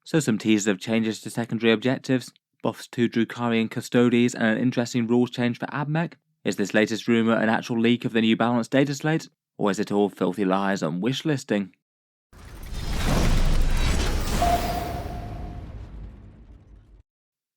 So some teasers of changes to secondary objectives, buffs to Drukhari and Custodes, and an interesting rules change for Admech. Is this latest rumour an actual leak of the new balanced Dataslate? Or is it all filthy lies on Wishlisting?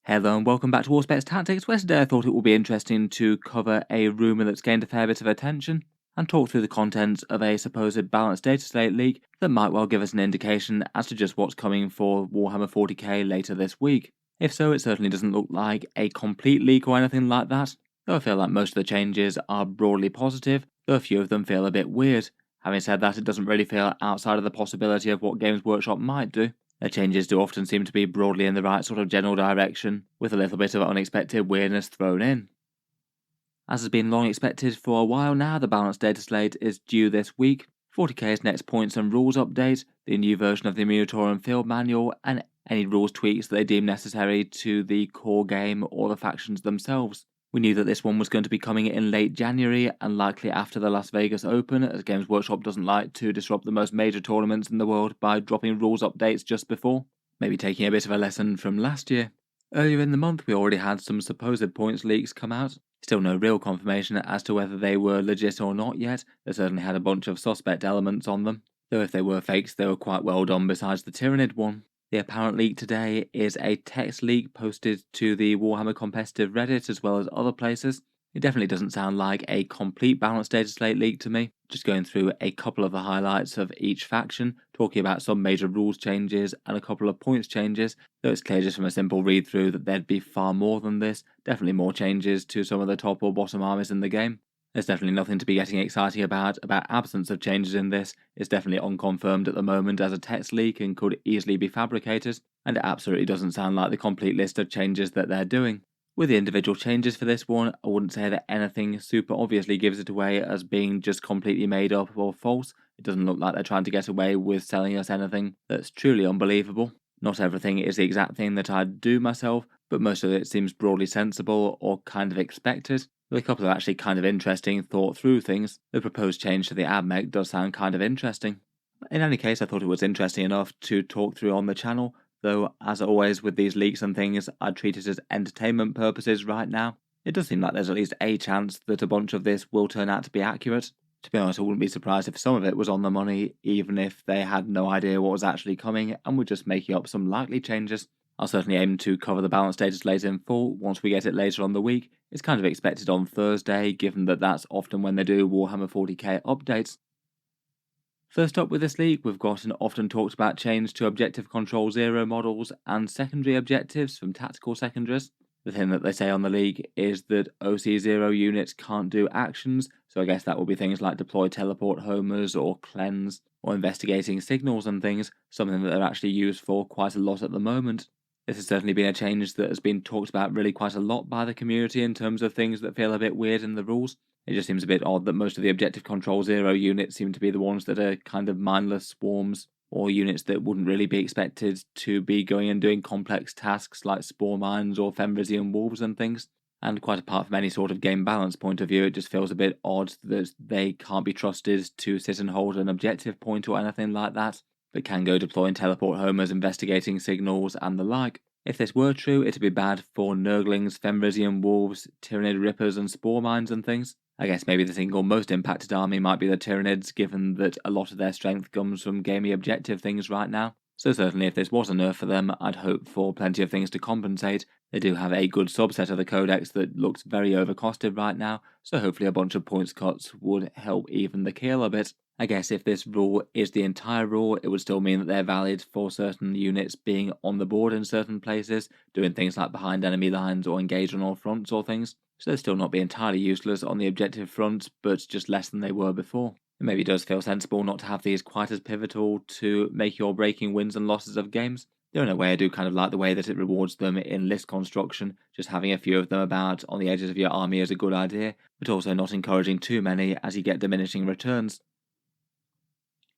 Hello and welcome back to Auspex Tactics, where today I thought it would be interesting to cover a rumour that's gained a fair bit of attention and talk through the contents of a supposed balanced Dataslate leak that might well give us an indication as to just what's coming for Warhammer 40k later this week. If so, it certainly doesn't look like a complete leak or anything like that, though I feel like most of the changes are broadly positive, though a few of them feel a bit weird. Having said that, it doesn't really feel outside of the possibility of what Games Workshop might do. Their changes do often seem to be broadly in the right sort of general direction, with a little bit of unexpected weirdness thrown in. As has been long expected for a while now, the balanced Dataslate is due this week. 40k's next points and rules update, the new version of the Munitorum Field Manual, and any rules tweaks that they deem necessary to the core game or the factions themselves. We knew that this one was going to be coming in late January and likely after the Las Vegas Open, as Games Workshop doesn't like to disrupt the most major tournaments in the world by dropping rules updates just before, maybe taking a bit of a lesson from last year. Earlier in the month we already had some supposed points leaks come out. Still no real confirmation as to whether they were legit or not yet. They certainly had a bunch of suspect elements on them, though if they were fakes they were quite well done besides the Tyranid one. The apparent leak today is a text leak posted to the Warhammer competitive Reddit as well as other places. It definitely doesn't sound like a complete balanced Dataslate leak to me, just going through a couple of the highlights of each faction, talking about some major rules changes and a couple of points changes, though it's clear just from a simple read through that there'd be far more than this, definitely more changes to some of the top or bottom armies in the game. There's definitely nothing to be getting excited about absence of changes in this. It's definitely unconfirmed at the moment as a text leak and could easily be fabricated, and it absolutely doesn't sound like the complete list of changes that they're doing. With the individual changes for this one, I wouldn't say that anything super obviously gives it away as being just completely made up or false. It doesn't look like they're trying to get away with selling us anything that's truly unbelievable. Not everything is the exact thing that I'd do myself, but most of it seems broadly sensible or kind of expected, with a couple of actually kind of interesting thought through things. The proposed change to the Admech does sound kind of interesting. In any case, I thought it was interesting enough to talk through on the channel, though as always with these leaks and things, I'd treat it as entertainment purposes right now. It does seem like there's at least a chance that a bunch of this will turn out to be accurate. To be honest, I wouldn't be surprised if some of it was on the money, even if they had no idea what was actually coming and were just making up some likely changes. I'll certainly aim to cover the balanced Dataslate in full once we get it later on the week. It's kind of expected on Thursday, given that that's often when they do Warhammer 40k updates. First up with this leak, we've got an often talked about change to Objective Control 0 models and secondary objectives from tactical secondaries. The thing that they say on the leak is that OC0 units can't do actions, so I guess that will be things like deploy teleport homers or cleanse or investigating signals and things, something that they're actually used for quite a lot at the moment. This has certainly been a change that has been talked about really quite a lot by the community in terms of things that feel a bit weird in the rules. It just seems a bit odd that most of the Objective Control 0 units seem to be the ones that are kind of mindless swarms, or units that wouldn't really be expected to be going and doing complex tasks like spore mines or Fenrisian wolves and things. And quite apart from any sort of game balance point of view, it just feels a bit odd that they can't be trusted to sit and hold an objective point or anything like that, but can go deploy and teleport homers, investigating signals and the like. If this were true, it'd be bad for Nurglings, Fenrisian wolves, Tyranid rippers and spore mines and things. I guess maybe the single most impacted army might be the Tyranids, given that a lot of their strength comes from gamey objective things right now. So certainly if this was a nerf for them, I'd hope for plenty of things to compensate. They do have a good subset of the codex that looks very overcosted right now, so hopefully a bunch of points cuts would help even the keel a bit. I guess if this rule is the entire rule, it would still mean that they're valid for certain units being on the board in certain places, doing things like behind enemy lines or engage on all fronts or things, so they'd still not be entirely useless on the objective front, but just less than they were before. It maybe does feel sensible not to have these quite as pivotal to making or breaking wins and losses of games. Though in a way I do kind of like the way that it rewards them in list construction, just having a few of them about on the edges of your army is a good idea, but also not encouraging too many as you get diminishing returns.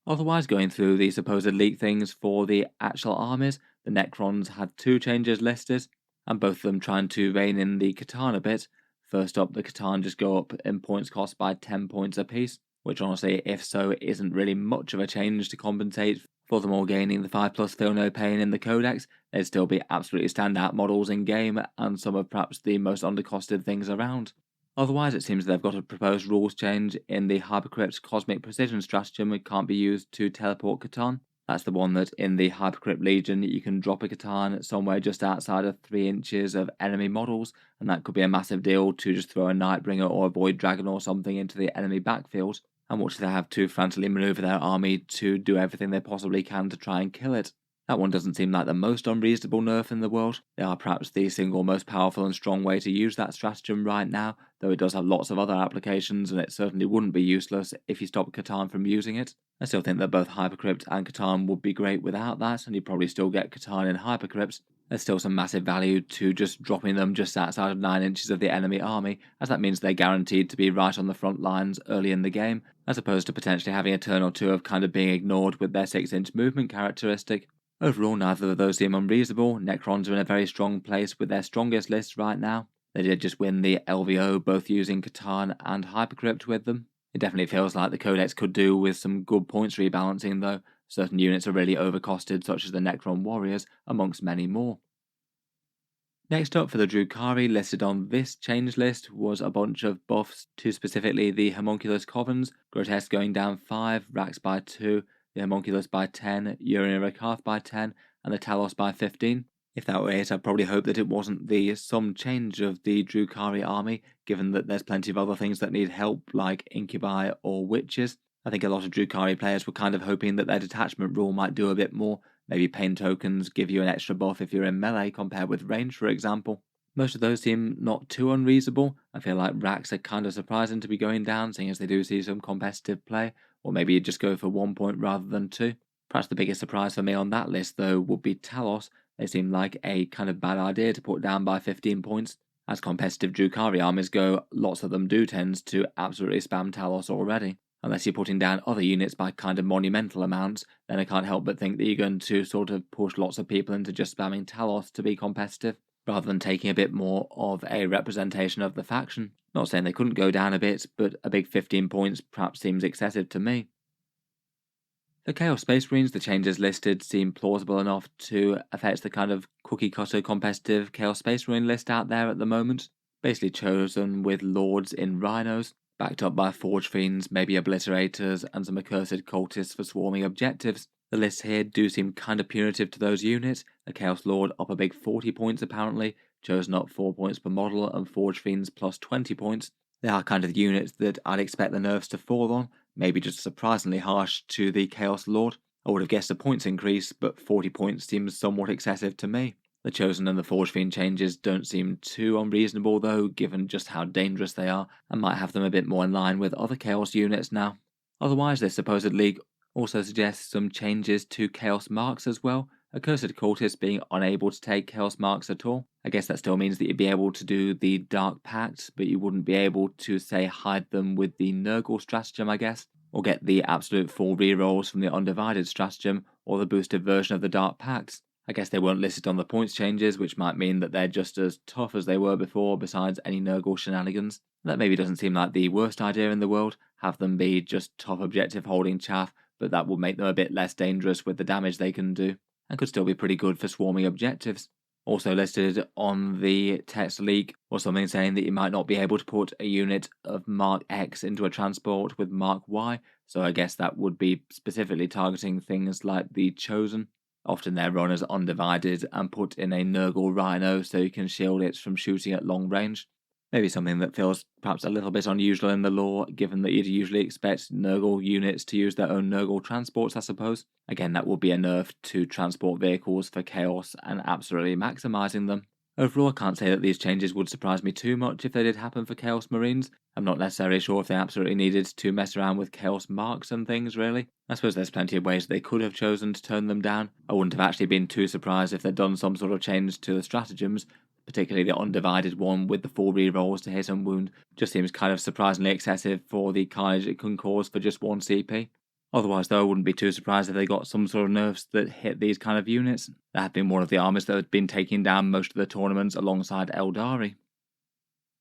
Otherwise, going through the supposed leak things for the actual armies, the Necrons had two changes listed, and both of them trying to rein in the Catan a bit. First up, the Catan just go up in points cost by 10 points apiece, which honestly, if so, isn't really much of a change to compensate Furthermore, gaining the 5+ Feel No Pain in the Codex, they'd still be absolutely standout models in game, and some of perhaps the most undercosted things around. Otherwise, it seems they've got a proposed rules change in the Hypercrypt Cosmic Precision stratagem. It can't be used to teleport Catan. That's the one that in the Hypercrypt Legion you can drop a Catan somewhere just outside of 3 inches of enemy models, and that could be a massive deal to just throw a Nightbringer or a Void Dragon or something into the enemy backfield, and watch they have to frantically maneuver their army to do everything they possibly can to try and kill it. That one doesn't seem like the most unreasonable nerf in the world. They are perhaps the single most powerful and strong way to use that stratagem right now, though it does have lots of other applications, and it certainly wouldn't be useless if you stopped Catan from using it. I still think that both Hypercrypt and Catan would be great without that, and you'd probably still get Catan in Hypercrypt. There's still some massive value to just dropping them just outside of 9 inches of the enemy army, as that means they're guaranteed to be right on the front lines early in the game, as opposed to potentially having a turn or two of kind of being ignored with their 6-inch movement characteristic. Overall, neither of those seem unreasonable. Necrons are in a very strong place with their strongest list right now. They did just win the LVO, both using Catan and Hypercrypt with them. It definitely feels like the Codex could do with some good points rebalancing though. Certain units are really overcosted, such as the Necron Warriors, amongst many more. Next up for the Drukhari listed on this change list was a bunch of buffs to specifically the Homunculus Covens, Grotesque going down 5, Rax by 2, the Homunculus by 10, Urinary Rakarth by 10, and the Talos by 15. If that were it, I'd probably hope that it wasn't the some change of the Drukhari army, given that there's plenty of other things that need help, like Incubi or Witches. I think a lot of Drukhari players were kind of hoping that their detachment rule might do a bit more. Maybe pain tokens give you an extra buff if you're in melee compared with range, for example. Most of those seem not too unreasonable. I feel like Rax are kind of surprising to be going down, seeing as they do see some competitive play, or maybe you just go for 1 point rather than 2. Perhaps the biggest surprise for me on that list, though, would be Talos. They seem like a kind of bad idea to put down by 15 points. As competitive Drukhari armies go, lots of them do tend to absolutely spam Talos already. Unless you're putting down other units by kind of monumental amounts, then I can't help but think that you're going to sort of push lots of people into just spamming Talos to be competitive, rather than taking a bit more of a representation of the faction. Not saying they couldn't go down a bit, but a big 15 points perhaps seems excessive to me. For Chaos Space Marines, the changes listed seem plausible enough to affect the kind of cookie-cutter competitive Chaos Space Marine list out there at the moment, basically chosen with Lords in Rhinos, backed up by Forge Fiends, maybe Obliterators, and some Accursed Cultists for swarming objectives. The lists here do seem kind of punitive to those units. A Chaos Lord up a big 40 points apparently, chosen up 4 points per model, and Forge Fiends plus 20 points. They are kind of the units that I'd expect the nerfs to fall on, maybe just surprisingly harsh to the Chaos Lord. I would have guessed a points increase, but 40 points seems somewhat excessive to me. The Chosen and the Forge Fiend changes don't seem too unreasonable though, given just how dangerous they are, and might have them a bit more in line with other Chaos units now. Otherwise, this supposed league also suggests some changes to Chaos Marks as well, Accursed Cultists being unable to take Chaos Marks at all. I guess that still means that you'd be able to do the Dark Pact, but you wouldn't be able to, say, hide them with the Nurgle stratagem, I guess, or get the absolute full rerolls from the Undivided stratagem, or the boosted version of the Dark Pacts. I guess they weren't listed on the points changes, which might mean that they're just as tough as they were before, besides any Nurgle shenanigans. That maybe doesn't seem like the worst idea in the world, have them be just tough objective holding chaff, but that would make them a bit less dangerous with the damage they can do, and could still be pretty good for swarming objectives. Also listed on the text leak was something saying that you might not be able to put a unit of Mark X into a transport with Mark Y, so I guess that would be specifically targeting things like the Chosen. Often they're run as Undivided and put in a Nurgle Rhino so you can shield it from shooting at long range. Maybe something that feels perhaps a little bit unusual in the lore, given that you'd usually expect Nurgle units to use their own Nurgle transports, I suppose. Again, that would be a nerf to transport vehicles for Chaos and absolutely maximising them. Overall, I can't say that these changes would surprise me too much if they did happen for Chaos Marines. I'm not necessarily sure if they absolutely needed to mess around with Chaos Marks and things, really. I suppose there's plenty of ways they could have chosen to turn them down. I wouldn't have actually been too surprised if they'd done some sort of change to the stratagems, particularly the Undivided one with the 4 rerolls to hit and wound. Just seems kind of surprisingly excessive for the carnage it can cause for just 1 CP. Otherwise, though, I wouldn't be too surprised if they got some sort of nerfs that hit these kind of units. That had been one of the armies that had been taking down most of the tournaments alongside Eldari.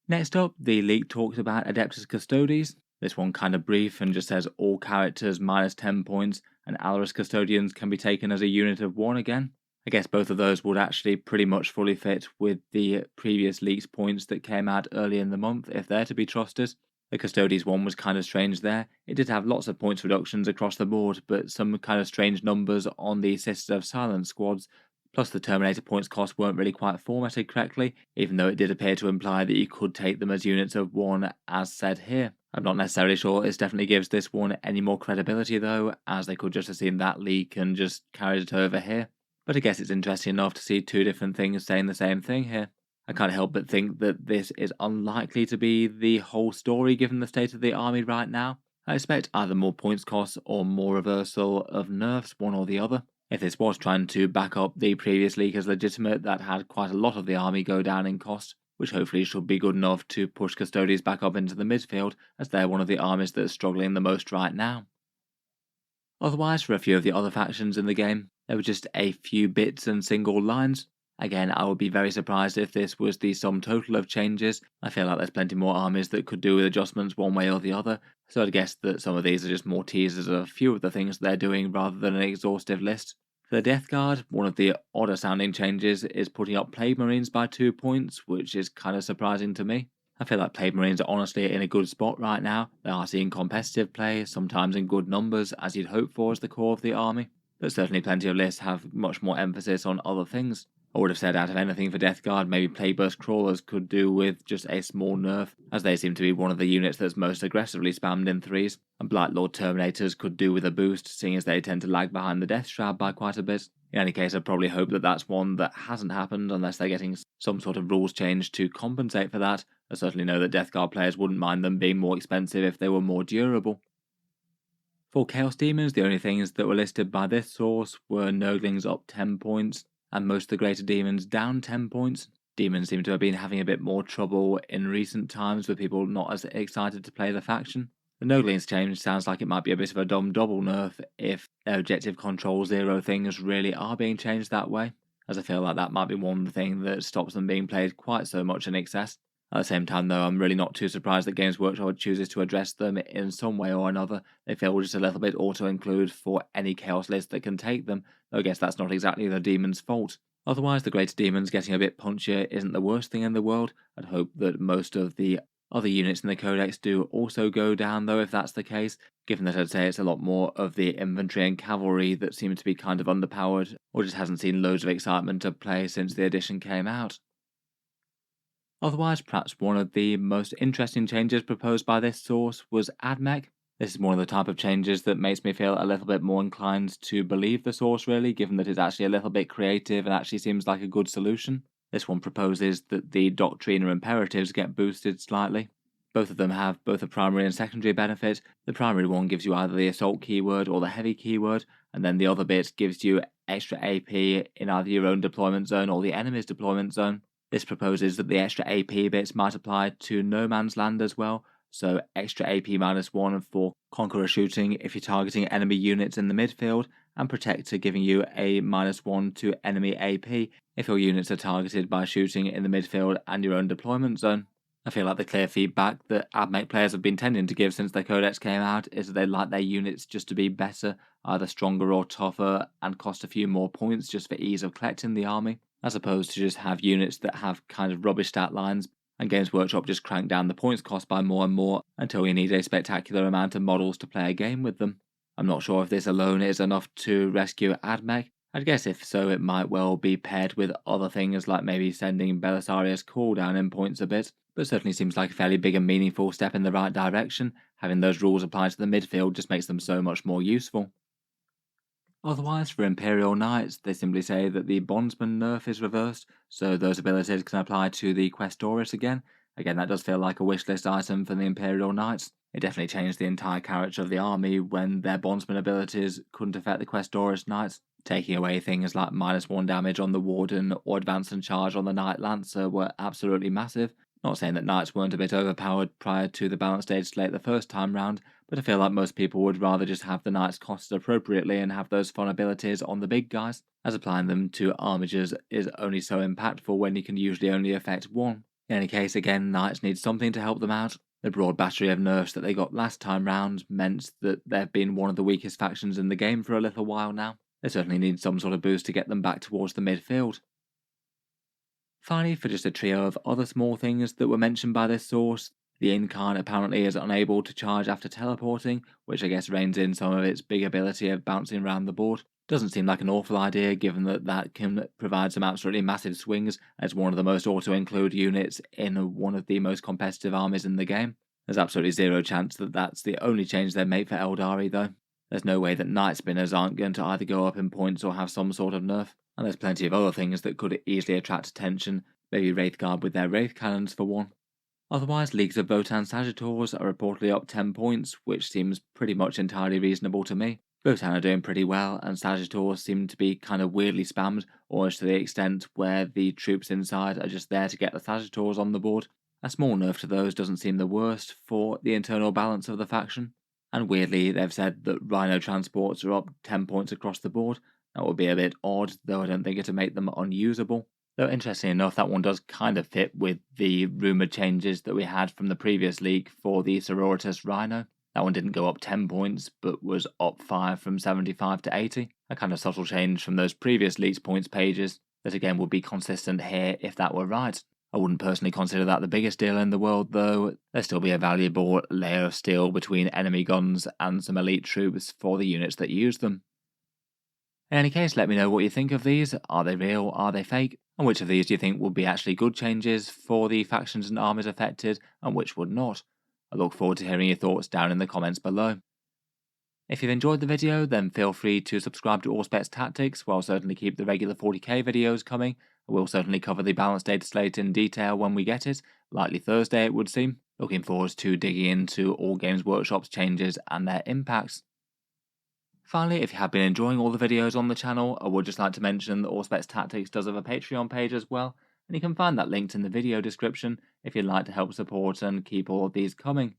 Next up, the leak talks about Adeptus Custodes. This one kind of brief and just says all characters minus 10 points, and Alaris Custodians can be taken as a unit of 1 again. I guess both of those would actually pretty much fully fit with the previous leaked points that came out early in the month, if they're to be trusted. The Custodes one was kind of strange there. It did have lots of points reductions across the board, but some kind of strange numbers on the Sisters of Silence squads, plus the Terminator points cost weren't really quite formatted correctly, even though it did appear to imply that you could take them as units of 1 as said here. I'm not necessarily sure this definitely gives this one any more credibility though, as they could just have seen that leak and just carried it over here. But I guess it's interesting enough to see two different things saying the same thing here. I can't help but think that this is unlikely to be the whole story given the state of the army right now. I expect either more points costs or more reversal of nerfs, one or the other. If this was trying to back up the previous leak as legitimate, that had quite a lot of the army go down in cost, which hopefully should be good enough to push Custodes back up into the midfield, as they're one of the armies that's struggling the most right now. Otherwise, for a few of the other factions in the game, there were just a few bits and single lines. Again, I would be very surprised if this was the sum total of changes. I feel like there's plenty more armies that could do with adjustments one way or the other, so I'd guess that some of these are just more teasers of a few of the things they're doing rather than an exhaustive list. For the Death Guard, one of the odder sounding changes is putting up Plague Marines by 2 points, which is kind of surprising to me. I feel like Plague Marines are honestly in a good spot right now. They are seeing competitive play, sometimes in good numbers, as you'd hope for as the core of the army, but certainly plenty of lists have much more emphasis on other things. I would have said out of anything for Death Guard, maybe Plague Burst Crawlers could do with just a small nerf, as they seem to be one of the units that's most aggressively spammed in 3s, and Blight Lord Terminators could do with a boost, seeing as they tend to lag behind the Death Shroud by quite a bit. In any case, I probably hope that that's one that hasn't happened unless they're getting some sort of rules change to compensate for that. I certainly know that Death Guard players wouldn't mind them being more expensive if they were more durable. For Chaos Demons, the only things that were listed by this source were Nurglings up 10 points, and most of the greater demons down 10 points. Demons seem to have been having a bit more trouble in recent times with people not as excited to play the faction. The Nurglings change sounds like it might be a bit of a dumb double nerf if their objective control 0 things really are being changed that way, as I feel like that might be one thing that stops them being played quite so much in excess. At the same time though, I'm really not too surprised that Games Workshop chooses to address them in some way or another. They feel just a little bit auto-include for any Chaos list that can take them, though I guess that's not exactly the demon's fault. Otherwise, the greater demons getting a bit punchier isn't the worst thing in the world. I'd hope that most of the other units in the codex do also go down though if that's the case, given that I'd say it's a lot more of the infantry and cavalry that seem to be kind of underpowered, or just hasn't seen loads of excitement to play since the edition came out. Otherwise, perhaps one of the most interesting changes proposed by this source was Admech. This is one of the type of changes that makes me feel a little bit more inclined to believe the source really, given that it's actually a little bit creative and actually seems like a good solution. This one proposes that the Doctrine or Imperatives get boosted slightly. Both of them have both a primary and secondary benefit. The primary one gives you either the Assault keyword or the Heavy keyword, and then the other bit gives you extra AP in either your own deployment zone or the enemy's deployment zone. This proposes that the extra AP bits might apply to No Man's Land as well, so extra AP -1 for Conqueror shooting if you're targeting enemy units in the midfield, and Protector giving you a -1 to enemy AP if your units are targeted by shooting in the midfield and your own deployment zone. I feel like the clear feedback that Admech players have been tending to give since their codex came out is that they like their units just to be better, either stronger or tougher, and cost a few more points just for ease of collecting the army, as opposed to just have units that have kind of rubbish stat lines, and Games Workshop just crank down the points cost by more and more until you need a spectacular amount of models to play a game with them. I'm not sure if this alone is enough to rescue Admech. I'd guess if so, it might well be paired with other things like maybe sending Belisarius Call down in points a bit, but certainly seems like a fairly big and meaningful step in the right direction. Having those rules applied to the midfield just makes them so much more useful. Otherwise, for Imperial Knights, they simply say that the Bondsman nerf is reversed, so those abilities can apply to the Questoris again. Again, that does feel like a wishlist item for the Imperial Knights. It definitely changed the entire character of the army when their Bondsman abilities couldn't affect the Questoris Knights. Taking away things like -1 damage on the Warden or advance and charge on the Knight Lancer were absolutely massive. Not saying that Knights weren't a bit overpowered prior to the balanced Dataslate the first time round, but I feel like most people would rather just have the Knights costed appropriately and have those fun abilities on the big guys, as applying them to Armigers is only so impactful when you can usually only affect one. In any case, again, Knights need something to help them out. The broad battery of nerfs that they got last time round meant that they've been one of the weakest factions in the game for a little while now. They certainly need some sort of boost to get them back towards the midfield. Finally, for just a trio of other small things that were mentioned by this source, the Incarn apparently is unable to charge after teleporting, which I guess reins in some of its big ability of bouncing around the board. Doesn't seem like an awful idea given that can provide some absolutely massive swings as one of the most auto-include units in one of the most competitive armies in the game. There's absolutely zero chance that that's the only change they make for Eldari though. There's no way that Night Spinners aren't going to either go up in points or have some sort of nerf. And there's plenty of other things that could easily attract attention, maybe Wraithguard with their Wraith Cannons for one. Otherwise, Leagues of Votan Sagittars are reportedly up 10 points, which seems pretty much entirely reasonable to me. Votan are doing pretty well, and Sagittars seem to be kind of weirdly spammed, almost to the extent where the troops inside are just there to get the Sagittars on the board. A small nerf to those doesn't seem the worst for the internal balance of the faction. And weirdly, they've said that Rhino transports are up 10 points across the board. That would be a bit odd, though I don't think it'll make them unusable. Though interestingly enough, that one does kind of fit with the rumoured changes that we had from the previous league for the Sororitas Rhino. That one didn't go up 10 points, but was up 5 from 75 to 80. A kind of subtle change from those previous league's points pages that again would be consistent here if that were right. I wouldn't personally consider that the biggest deal in the world though. There'd still be a valuable layer of steel between enemy guns and some elite troops for the units that use them. In any case, let me know what you think of these. Are they real? Are they fake? And which of these do you think would be actually good changes for the factions and armies affected, and which would not? I look forward to hearing your thoughts down in the comments below. If you've enjoyed the video, then feel free to subscribe to Auspex Tactics, where I'll certainly keep the regular 40k videos coming. I will certainly cover the balanced data slate in detail when we get it, likely Thursday it would seem. Looking forward to digging into all Games Workshop's changes and their impacts. Finally, if you have been enjoying all the videos on the channel, I would just like to mention that Auspex Tactics does have a Patreon page as well, and you can find that linked in the video description if you'd like to help support and keep all of these coming.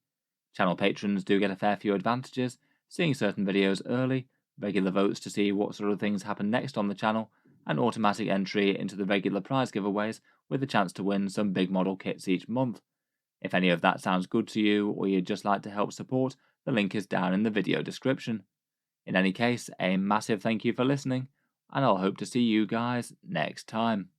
Channel patrons do get a fair few advantages, seeing certain videos early, regular votes to see what sort of things happen next on the channel, and automatic entry into the regular prize giveaways with a chance to win some big model kits each month. If any of that sounds good to you or you'd just like to help support, the link is down in the video description. In any case, a massive thank you for listening, and I'll hope to see you guys next time.